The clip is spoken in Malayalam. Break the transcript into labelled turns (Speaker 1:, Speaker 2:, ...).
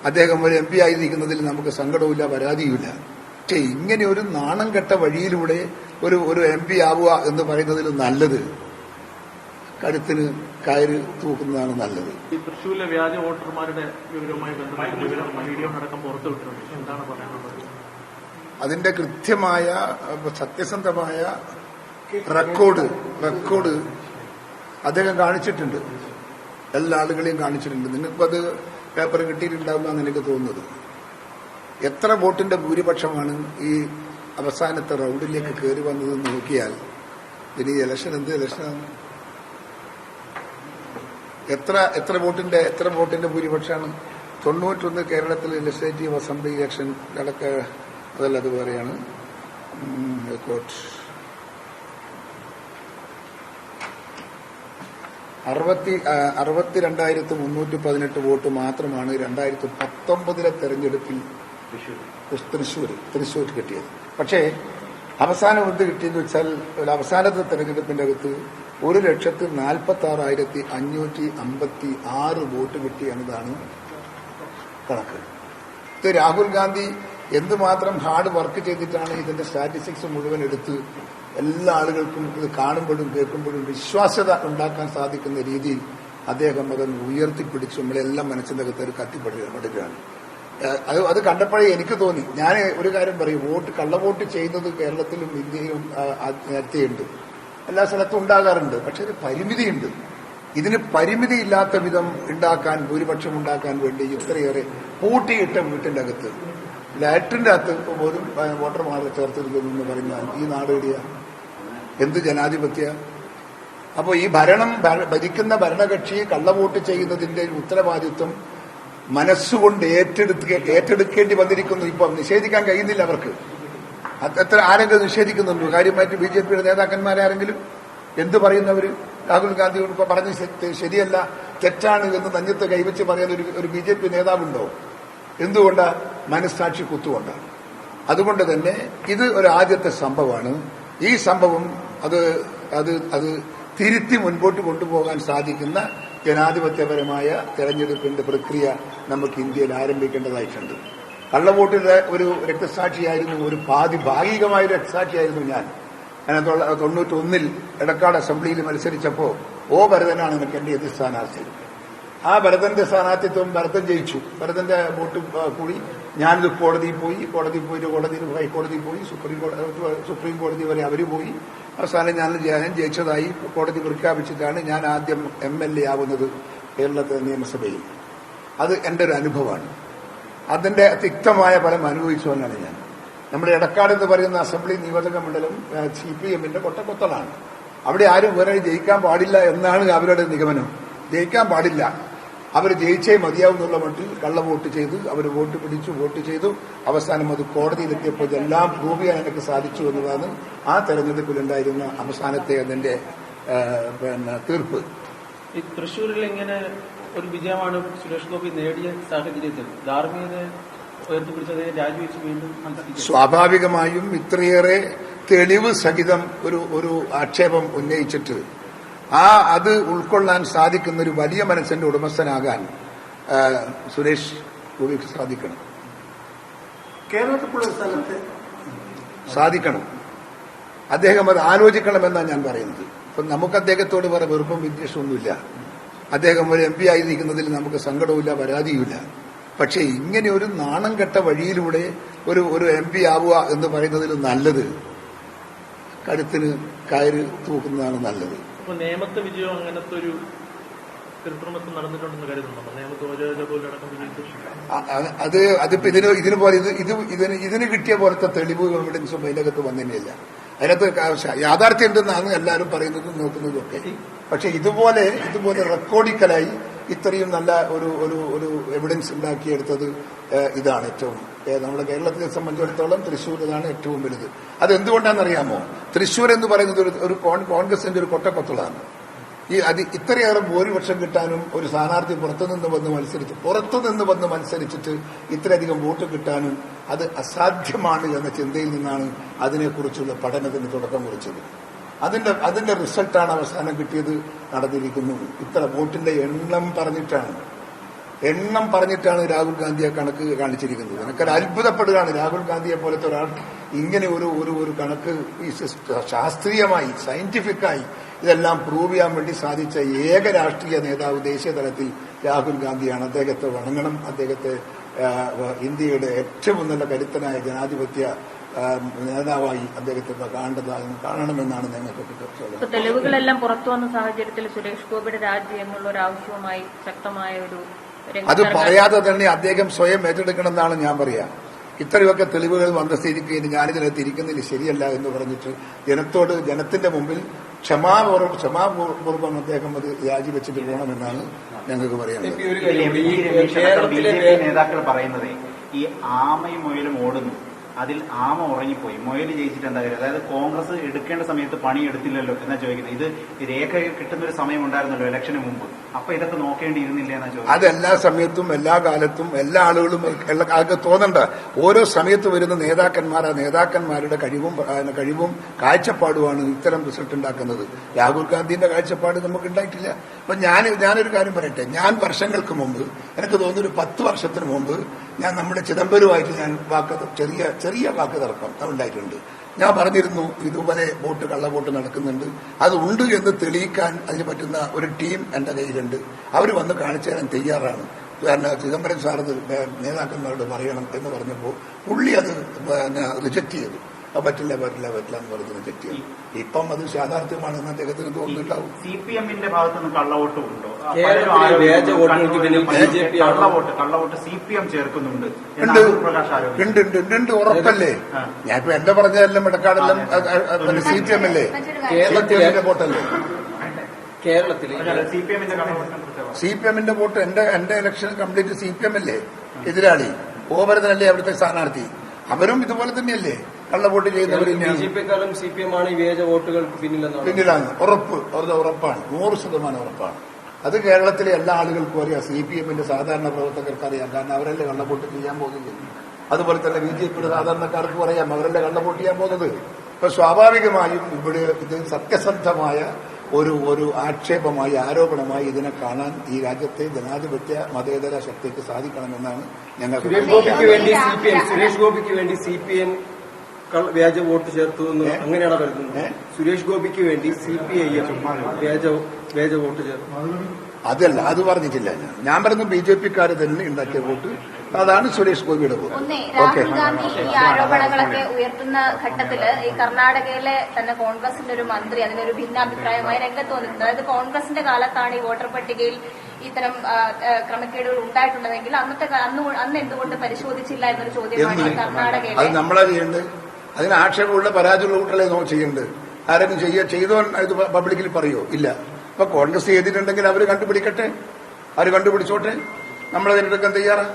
Speaker 1: അദ്ദേഹം ഒരു MP ആയിരിക്കുന്നതിൽ നമുക്ക് സങ്കടവുമില്ല, പരാതിയുമില്ല. പക്ഷെ ഇങ്ങനെ ഒരു നാണം കെട്ട വഴിയിലൂടെ ഒരു MP ആവുക എന്ന് പറയുന്നതിൽ നല്ലത് കഴുത്തിന് കയറ് തൂക്കുന്നതാണ് നല്ലത്.
Speaker 2: ഈ തൃശ്ശൂരിലെ വ്യാജ വോട്ടർമാരുടെ വിവരവുമായി ബന്ധപ്പെട്ട വീഡിയോ അടക്കം പുറത്തുവിട്ടിട്ടുണ്ട്. എന്താണ് പറയാനുള്ളത്?
Speaker 1: അതിന്റെ കൃത്യമായ സത്യസന്ധമായ റെക്കോർഡ് അദ്ദേഹം കാണിച്ചിട്ടുണ്ട്. എല്ലാ ആളുകളെയും കാണിച്ചിട്ടുണ്ട്. നിങ്ങൾക്കത് പേപ്പർ കിട്ടിയിട്ടുണ്ടാവുമെന്നാണ് എനിക്ക് തോന്നുന്നത്. എത്ര വോട്ടിന്റെ ഭൂരിപക്ഷമാണ് ഈ അവസാനത്തെ റൗണ്ടിലേക്ക് കയറി വന്നതെന്ന് നോക്കിയാൽ ഇനി എന്ത് ഇലക്ഷനാണ്? എത്ര വോട്ടിന്റെ ഭൂരിപക്ഷമാണ്? 91 കേരളത്തിൽ ലെജിസ്ലേറ്റീവ് അസംബ്ലി ഇലക്ഷൻ അതല്ല, അത് വേറെയാണ്. 62,318 വോട്ട് മാത്രമാണ് 2019 തെരഞ്ഞെടുപ്പിൽ തൃശ്ശൂർ കിട്ടിയത്. പക്ഷേ അവസാനം എന്ത് കിട്ടിയെന്ന് വെച്ചാൽ അവസാനത്തെ തെരഞ്ഞെടുപ്പിന്റെ അകത്ത് 1,46,556 വോട്ട് കിട്ടി എന്നതാണ് കണക്ക്. ഇത് രാഹുൽ ഗാന്ധി എന്തുമാത്രം ഹാർഡ് വർക്ക് ചെയ്തിട്ടാണ് ഇതിന്റെ സ്റ്റാറ്റിസ്റ്റിക്സ് മുഴുവൻ എടുത്ത് എല്ലാ ആളുകൾക്കും ഇത് കാണുമ്പോഴും കേൾക്കുമ്പോഴും വിശ്വാസ്യത ഉണ്ടാക്കാൻ സാധിക്കുന്ന രീതിയിൽ അദ്ദേഹം അത് ഉയർത്തിപ്പിടിച്ച് നമ്മളെല്ലാം മനസ്സിന്റെ അകത്ത് കത്തിപ്പെടുകയാണ്. അത് കണ്ടപ്പോഴേ എനിക്ക് തോന്നി, ഞാൻ ഒരു കാര്യം പറയും, കള്ളവോട്ട് ചെയ്യുന്നത് കേരളത്തിലും ഇന്ത്യയിലും നേരത്തെയുണ്ട്, എല്ലാ സ്ഥലത്തും ഉണ്ടാകാറുണ്ട്. പക്ഷെ ഒരു പരിമിതിയുണ്ട്. ഇതിന് പരിമിതിയില്ലാത്ത വിധം ഭൂരിപക്ഷം ഉണ്ടാക്കാൻ വേണ്ടി ഇത്രയേറെ പൂട്ടിയിട്ട വീട്ടിന്റെ അകത്ത് ലാറ്ററിന്റെ അകത്ത് പോലും വോട്ടർമാരെ ചേർത്തിരിക്കുന്നു എന്ന് പറഞ്ഞാൽ ഈ നാടേടിയ എന്ത് ജനാധിപത്യ? അപ്പോൾ ഈ ഭരിക്കുന്ന ഭരണകക്ഷി കള്ളവോട്ട് ചെയ്യുന്നതിന്റെ ഉത്തരവാദിത്വം മനസ്സുകൊണ്ട് ഏറ്റെടുക്കേണ്ടി വന്നിരിക്കുന്നു. ഇപ്പം നിഷേധിക്കാൻ കഴിയുന്നില്ല അവർക്ക്. ആരെങ്കിലും നിഷേധിക്കുന്നുണ്ടോ? കാര്യമായിട്ട് BJPയുടെ നേതാക്കന്മാരാരെങ്കിലും എന്ത് പറയുന്നവര്? രാഹുൽ ഗാന്ധിയോട് പറഞ്ഞ് ശരിയല്ല, തെറ്റാണ് എന്ന് നെഞ്ഞത്ത് കൈവച്ച് പറയാൻ ഒരു BJP നേതാവുണ്ടോ? എന്തുകൊണ്ടാ? മനസ്സാക്ഷി കുത്തുകൊണ്ടാണ്. അതുകൊണ്ട് തന്നെ ഇത് ഒരു ആദ്യത്തെ സംഭവമാണ്. ഈ സംഭവം അത് തിരുത്തി മുൻപോട്ട് കൊണ്ടുപോകാൻ സാധിക്കുന്ന ജനാധിപത്യപരമായ തെരഞ്ഞെടുപ്പിന്റെ പ്രക്രിയ നമുക്ക് ഇന്ത്യയിൽ ആരംഭിക്കേണ്ടതായിട്ടുണ്ട്. കള്ളവോട്ടിന്റെ ഒരു രക്തസാക്ഷിയായിരുന്നു, ഒരു ഭാഗികമായ രക്തസാക്ഷിയായിരുന്നു ഞാൻ. 91 എടക്കാട് അസംബ്ലിയിൽ മത്സരിച്ചപ്പോൾ ഭരതനാണ് എനിക്ക് എന്റെ എതിർ സ്ഥാനാർത്ഥി. ആ ഭരതന്റെ സ്ഥാനാർത്ഥിത്വം ഭരതൻ ജയിച്ചു. ഭരതന്റെ വോട്ട് കൂടി ഞാനിത് കോടതിയിൽ പോയിട്ട് ഹൈക്കോടതിയിൽ പോയി, സുപ്രീം കോടതി വരെ അവര് പോയി. അവസാനം ഞാൻ ജയിച്ചതായി കോടതി പ്രഖ്യാപിച്ചിട്ടാണ് ഞാൻ ആദ്യം MLA ആവുന്നത് കേരളത്തിലെ നിയമസഭയിൽ. അത് എന്റെ ഒരു അനുഭവമാണ്. അതിന്റെ തിക്തമായ ഫലം അനുഭവിച്ചവനാണ് ഞാൻ. നമ്മുടെ എടക്കാട് എന്ന് പറയുന്ന അസംബ്ലി നിയോജക മണ്ഡലം CPMന്റെ കൊട്ടക്കൊത്തലാണ്. അവിടെ ആരും വേറെ ജയിക്കാൻ പാടില്ല എന്നാണ് അവരുടെ നിഗമനം. ജയിക്കാൻ പാടില്ല, അവർ ജയിച്ചേ മതിയാവും എന്നുള്ള മട്ടിൽ കള്ളവോട്ട് ചെയ്തു, അവർ വോട്ട് ചെയ്തു. അവസാനം അത് കോടതിയിലെത്തിയപ്പോൾ ഇതെല്ലാം പ്രൂവ് ചെയ്യാൻ എനിക്ക് സാധിച്ചു എന്നതാണ് ആ തെരഞ്ഞെടുപ്പിലുണ്ടായിരുന്ന അവസാനത്തെ അതിന്റെ തീർപ്പ്.
Speaker 2: ഈ തൃശ്ശൂരിൽ ഇങ്ങനെ ഒരു വിജയമാണ് സുരേഷ് ഗോപി നേടിയ സാഹചര്യത്തിൽ ധാർമ്മികത ഉയർത്തിപ്പിടിച്ചത് രാജിവെച്ച് വീണ്ടും
Speaker 1: സ്വാഭാവികമായും ഇത്രയേറെ തെളിവ് സഹിതം ഒരു ആക്ഷേപം ഉന്നയിച്ചിട്ട് അത് ഉൾക്കൊള്ളാൻ സാധിക്കുന്ന ഒരു വലിയ മനസ്സിന്റെ ഉടമസ്ഥനാകാൻ സുരേഷ് ഗോപിക്ക് സാധിക്കണം.
Speaker 3: കേരളത്തിലുള്ള സ്ഥലത്ത്
Speaker 1: സാധിക്കണം. അദ്ദേഹം അത് ആലോചിക്കണമെന്നാണ് ഞാൻ പറയുന്നത്. ഇപ്പം നമുക്ക് അദ്ദേഹത്തോട് വേറെ വെറുപ്പും വിദ്വേഷമൊന്നുമില്ല. അദ്ദേഹം ഒരു MP ആയിരിക്കുന്നതിൽ നമുക്ക് സങ്കടവുമില്ല, പരാതിയുമില്ല. പക്ഷെ ഇങ്ങനെ ഒരു നാണം കെട്ട വഴിയിലൂടെ ഒരു MP ആവുക എന്ന് പറയുന്നതിൽ നല്ലത് കഴുത്തിന് കയറ് തൂക്കുന്നതാണ് നല്ലത്.
Speaker 2: നേമത്തെ വിജയം അങ്ങനത്തെ ഒരു കൃത്രിമത്വം നടന്നിട്ടുണ്ടെന്ന് കരുതുന്നുണ്ടോ? നേമത്ത്
Speaker 1: അതിപ്പോ ഇതിന് കിട്ടിയ പോലത്തെ തെളിവ് എവിഡൻസും അതിനകത്ത് വന്നില്ല. അതിനകത്ത് യാഥാർത്ഥ്യം ഉണ്ടെന്നാണ് എല്ലാവരും പറയുന്നതും നോക്കുന്നതും ഒക്കെ. പക്ഷെ ഇതുപോലെ റെക്കോർഡിക്കലായി ഇത്രയും നല്ല ഒരു എവിഡൻസ് ഉണ്ടാക്കിയെടുത്തത് ഇതാണ് ഏറ്റവും നമ്മുടെ കേരളത്തിനെ സംബന്ധിച്ചിടത്തോളം തൃശ്ശൂർ ഇതാണ് ഏറ്റവും വലുത്. അതെന്തുകൊണ്ടാണെന്നറിയാമോ? തൃശ്ശൂർ എന്ന് പറയുന്നത് ഒരു കോൺഗ്രസിന്റെ ഒരു കൊട്ടക്കൊത്തളാണ്. ഇത്രയേറെ ഭൂരിപക്ഷം കിട്ടാനും ഒരു സ്ഥാനാർത്ഥി പുറത്തുനിന്ന് വന്ന് മത്സരിച്ചിട്ട് ഇത്രയധികം വോട്ട് കിട്ടാനും അത് അസാധ്യമാണ് എന്ന ചിന്തയിൽ നിന്നാണ് അതിനെക്കുറിച്ചുള്ള പഠനത്തിന് തുടക്കം കുറിച്ചത്. അതിന്റെ റിസൾട്ടാണ് അവസാനം കിട്ടിയത്, നടന്നിരിക്കുന്നു. ഇത്ര വോട്ടിന്റെ എണ്ണം പറഞ്ഞിട്ടാണ്. എണ്ണം പറഞ്ഞിട്ടാണ് രാഹുൽ ഗാന്ധിയെ കണക്ക് കാണിച്ചിരിക്കുന്നത്. എനിക്കത് അത്ഭുതപ്പെടുകയാണ്. രാഹുൽ ഗാന്ധിയെ പോലത്തെ ഒരാൾ ഇങ്ങനെ ഒരു കണക്ക് ശാസ്ത്രീയമായി സയന്റിഫിക്കായി ഇതെല്ലാം പ്രൂവ് ചെയ്യാൻ വേണ്ടി സാധിച്ച ഏക രാഷ്ട്രീയ നേതാവ് ദേശീയ തലത്തിൽ രാഹുൽ ഗാന്ധിയാണ്. അദ്ദേഹത്തെ വണങ്ങണം. അദ്ദേഹത്തെ ഇന്ത്യയുടെ ഏറ്റവും നല്ല കരുത്തനായ ജനാധിപത്യ നേതാവായി അദ്ദേഹത്തെ കാണണമെന്നാണ് ഞങ്ങൾക്ക്.
Speaker 3: തെളിവുകളെല്ലാം പുറത്തു വന്ന സാഹചര്യത്തിൽ സുരേഷ് ഗോപിയുടെ രാജി എന്നുള്ള ഒരു ആവശ്യവുമായി ശക്തമായ ഒരു
Speaker 1: അത് പറയാതെ തന്നെ അദ്ദേഹം സ്വയം ഏറ്റെടുക്കണമെന്നാണ് ഞാൻ പറയാ. ഇത്രയൊക്കെ തെളിവുകൾ വന്ന സ്ഥിതിക്ക് ഇനി ഞാനിതിനകത്ത് ഇരിക്കുന്നതിൽ ശരിയല്ല എന്ന് പറഞ്ഞിട്ട് ജനത്തിന്റെ മുമ്പിൽ ക്ഷമാപൂർവ്വം അദ്ദേഹം അത് രാജിവെച്ചിട്ട് പോകണമെന്നാണ് ഞങ്ങൾക്ക് പറയാനുള്ളത്.
Speaker 4: നേതാക്കൾ പറയുന്നത് ഈ ആമയും മുയലും ഓടുന്നു, അതിൽ ആമ ഉറങ്ങിപ്പോയി, മുയൽ ജയിച്ചിട്ട് എന്താ കാര്യം? അതായത് കോൺഗ്രസ് എടുക്കേണ്ട സമയത്ത് പണി എടുത്തില്ലല്ലോ എന്നാ ചോദിക്കുന്നത്. ഇത് രേഖ കിട്ടുന്ന ഒരു സമയം ഉണ്ടായിരുന്നല്ലോ ഇലക്ഷന് മുമ്പ്, അപ്പൊ ഇതൊക്കെ നോക്കേണ്ടിയിരുന്നില്ല എന്നാ ചോദിക്കുന്നത്.
Speaker 1: അത് എല്ലാ സമയത്തും എല്ലാ കാലത്തും എല്ലാ ആളുകളും അതൊക്കെ തോന്നണ്ട. ഓരോ സമയത്ത് വരുന്ന നേതാക്കന്മാരുടെ കഴിവും കാഴ്ചപ്പാടുമാണ് ഇത്തരം റിസൾട്ട് ഉണ്ടാക്കുന്നത്. രാഹുൽ ഗാന്ധിന്റെ കാഴ്ചപ്പാട് നമുക്ക് ഉണ്ടായിട്ടില്ല. അപ്പൊ ഞാനൊരു കാര്യം പറയട്ടെ. ഞാൻ വർഷങ്ങൾക്ക് മുമ്പ്, എനിക്ക് തോന്നുന്നു 10 വർഷത്തിന് മുമ്പ്, ഞാൻ നമ്മുടെ ചിദംബരവുമായിട്ട് ഞാൻ ചെറിയ വാക്ക് തർക്കം ഉണ്ടായിട്ടുണ്ട്. ഞാൻ പറഞ്ഞിരുന്നു ഇതുപോലെ കള്ളവോട്ട് നടക്കുന്നുണ്ട്, അത് ഉണ്ട് എന്ന് തെളിയിക്കാൻ അതിന് പറ്റുന്ന ഒരു ടീം എന്റെ കയ്യിലുണ്ട്. അവർ വന്ന് കാണിച്ചു തരാൻ തയ്യാറാണ്. ചിദംബരം സാർ നേതാക്കന്മാരോട് പറയണം എന്ന് പറഞ്ഞപ്പോൾ പുള്ളി അത് റിജക്ട് ചെയ്തു. പറ്റില്ല എന്ന് പറഞ്ഞ് റിജക്ട് ചെയ്തു. ഇപ്പം അത് യാഥാർത്ഥ്യമാണെന്ന് അദ്ദേഹത്തിന് തോന്നുന്നുണ്ടാവും.
Speaker 4: CPM-ന്റെ ഭാഗത്തുനിന്ന് കള്ളവോട്ട് ഉണ്ടോ? കള്ളവോട്ട് CPM ചേർക്കുന്നുണ്ട്,
Speaker 1: ഉറപ്പല്ലേ? ഞാനിപ്പോ എന്റെ പറഞ്ഞതെല്ലാം ഇടക്കാടെല്ലാം CPM അല്ലേ, CPM-ന്റെ വോട്ടല്ലേ? CPM-ന്റെ വോട്ട് എന്റെ ഇലക്ഷൻ കംപ്ലീറ്റ് CPM അല്ലേ എതിരാളി? ഗോപരതനല്ലേ അവിടുത്തെ സ്ഥാനാർത്ഥി? അവരും ഇതുപോലെ തന്നെയല്ലേ കള്ളവോട്ട് ചെയ്യുന്നവർ?
Speaker 2: BJP-ക്കാളും CPM-ആണ് ഈ വ്യാജ വോട്ടുകൾക്ക്
Speaker 1: പിന്നിലാണ്. ഉറപ്പാണ്, 100% ഉറപ്പാണ്. അത് കേരളത്തിലെ എല്ലാ ആളുകൾക്കും അറിയാം. CPM-ന്റെ സാധാരണ പ്രവർത്തകർക്ക് അറിയാം. കാരണം അവരല്ലേ കള്ളവോട്ട് ചെയ്യാൻ പോകുന്നത്. അതുപോലെ തന്നെ BJP-യുടെ സാധാരണക്കാർക്കും അറിയാം, അവരല്ലേ കള്ളവോട്ട് ചെയ്യാൻ പോകുന്നത്. അപ്പൊ സ്വാഭാവികമായും ഇവിടെ ഇത് സത്യസന്ധമായ ഒരു ആക്ഷേപമായി, ആരോപണമായി ഇതിനെ കാണാൻ ഈ രാജ്യത്തെ ജനാധിപത്യ മതേതര ശക്തിക്ക് സാധിക്കണമെന്നാണ് ഞങ്ങൾ.
Speaker 2: സുരേഷ് ഗോപിക്ക് വേണ്ടി CPM വ്യാജ വോട്ട് ചേർത്തു എന്ന് അങ്ങനെയാണ് പറയുന്നത്. സുരേഷ് ഗോപിക്ക് വേണ്ടി CPIM വ്യാജ വോട്ട് ചേർത്തു.
Speaker 1: അതല്ല, അത് പറഞ്ഞിട്ടില്ല. ഞാൻ പറഞ്ഞു BJP-ക്കാര് തന്നെ ഉണ്ടാക്കിയ വോട്ട്, അതാണ് സുരേഷ് ഗോപിയുടെ വോട്ട്.
Speaker 3: രാഹുൽ ഗാന്ധി ഈ ആരോപണങ്ങളൊക്കെ ഉയർത്തുന്ന ഘട്ടത്തില് ഈ കർണാടകയിലെ തന്നെ കോൺഗ്രസിന്റെ ഒരു മന്ത്രി അതിനൊരു ഭിന്നാഭിപ്രായമായി രംഗത്ത് വന്നിട്ടുണ്ട്. അതായത് കോൺഗ്രസിന്റെ കാലത്താണ് ഈ വോട്ടർ പട്ടികയിൽ ഇത്തരം ക്രമക്കേടുകൾ ഉണ്ടായിട്ടുള്ളതെങ്കിൽ അന്ന് എന്തുകൊണ്ട് പരിശോധിച്ചില്ല എന്നൊരു ചോദ്യമാണ് കർണാടകയിലെ.
Speaker 1: അത് നമ്മളാ ചെയ്യേണ്ടത്. അതിന് ആക്ഷേപമുള്ള പരാജയമുള്ള കുട്ടികളെ ചെയ്യേണ്ടത്. ആരെങ്കിലും ചെയ്തോ ഇത് പബ്ലിക്കിൽ പറയോ? ഇല്ല. അപ്പൊ കോൺഗ്രസ് ചെയ്തിട്ടുണ്ടെങ്കിൽ അവർ കണ്ടുപിടിക്കട്ടെ, അവർ കണ്ടുപിടിച്ചോട്ടെ. നമ്മളതിനെടുക്കാൻ തയ്യാറാണ്.